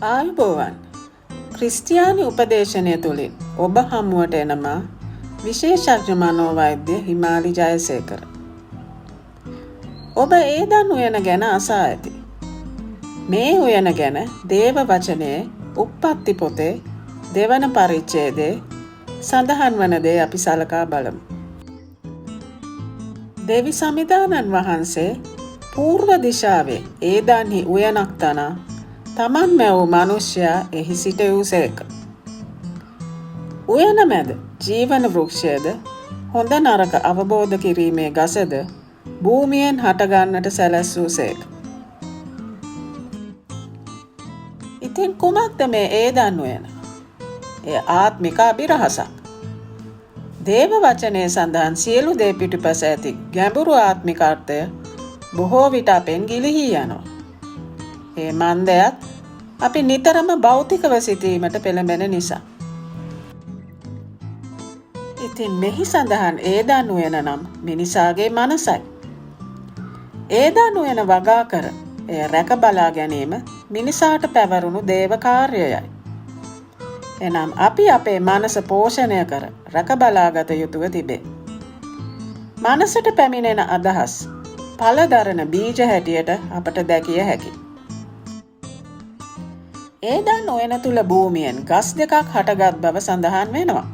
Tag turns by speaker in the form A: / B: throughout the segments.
A: ආයුබෝවන් ක්‍රිස්තියානි උපදේශනය තුළින් ඔබ හමුවට එනම විශේෂඥ මනෝවෛද්‍ය හිමාලි ජයසේකර. ඔබ ඒදන් උයන ගැන අසා ඇති. මේ උයන ගැන දේව වචනයේ උප්පත්ති පොතේ දෙවන පරිච්ඡේදයේ සඳහන් වන දේ අපි සලකා බලමු. දෙවි සමිදානන් වහන්සේ පූර්ව දිශාවේ ඒදන්හි උයනක් තනා තමන් මැවූ මනුෂ්‍යයා එහි සිටවූසේක. උයන මැද ජීවන වෘක්ෂයද හොඳ නරක අවබෝධ කිරීමේ ගසද භූමියෙන් හටගන්නට සැලැස්වූසේක. ඉතින් කුමක්ද මේ ඒදන් උයන? එය ආත්මික අභිරහසක්. දේව වචනයේ සඳහන් සියලු දේ පිටුපස ඇති ගැඹුරු ආත්මික අර්ථය බොහෝ විට අපෙන් ගිලිහී යනවා. ඒ මන්දයත් අපි නිතරම භෞතිකව සිටීමට පෙළඹෙන නිසා. ඉතින් මෙහි සඳහන් ඒදන් උයන නම් මිනිසාගේ මනසයි. ඒදන් උයන වගා කර එය රැක බලා ගැනීම මිනිසාට පැවරුණු දේව කාර්යයයි. එනම් අපි අපේ මනස පෝෂණය කර රැක බලාගත යුතුව තිබේ. මනසට පැමිණෙන අදහස් පළදරන බීජ හැටියට අපට දැකිය හැකි. ඒදන් උයන තුල භූමියෙන් ගස් දෙකක් හටගත් බව සඳහන් වෙනවා.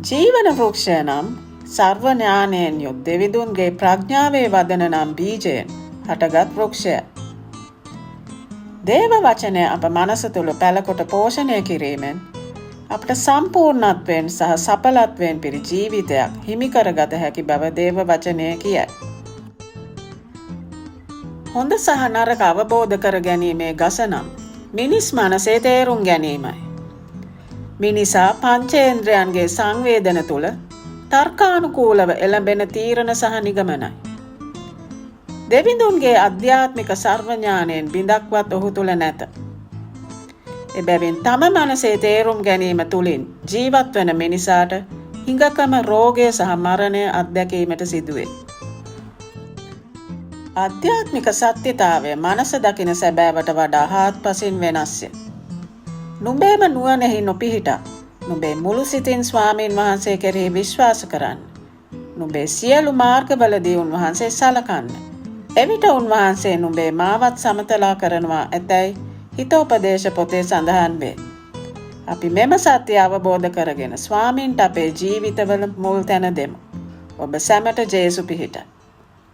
A: ජීවන වෘක්ෂය නම් සර්ව ඥානයෙන් යුත් දෙවිඳුන්ගේ ප්‍රඥාවේ වදන නම් බීජයෙන් හටගත් වෘක්ෂය. දේව වචනය අප මනස තුළ පැලකොට පෝෂණය කිරීමෙන් අපට සම්පූර්ණත්වයෙන් සහ සඵලත්වයෙන් පිරි ජීවිතයක් හිමි කරගත හැකි බව දේව වචනය කියයි. හොඳ සහ නරක අවබෝධ කර ගැනීමේ ගස නම් මිනිස් මනසේ තේරුම් ගැනීමයි. මිනිසා පංචේන්ද්‍රයන්ගේ සංවේදන තුළ තර්කානුකූලව එළඹෙන තීරණ සහ නිගමනයි. දෙවිඳුන්ගේ අධ්‍යාත්මික සර්වඥානයෙන් බිඳක්වත් ඔහු තුළ නැත. එබැවින් තම මනසේ තේරුම් ගැනීම තුළින් ජීවත් වන මිනිසාට හිඟකම රෝගය සහ මරණය අත්දැකීමට සිදුවේ. ආධ්‍යාත්මික සත්‍යතාවය මනස දකින සැබෑවට වඩා හාත්පසින් වෙනස්ය. නුඹේම නුවණෙහි නොපිහිටා නුඹේ මුළු සිතින් ස්වාමීන් වහන්සේ කෙරෙහි විශ්වාස කරන්න. නුඹේ සියලු මාර්ගවලදී උන්වහන්සේ සලකන්න. එවිට උන්වහන්සේ නුඹේ මාවත් සමතලා කරනවා ඇතැයි හිතෝපදේශ පොතේ සඳහන් වේ. අපි මෙම සත්‍ය අවබෝධ කරගෙන ස්වාමීන්ට අපේ ජීවිතවල මුල් තැන දෙමු. ඔබ සැමට ජේසු පිහිටා.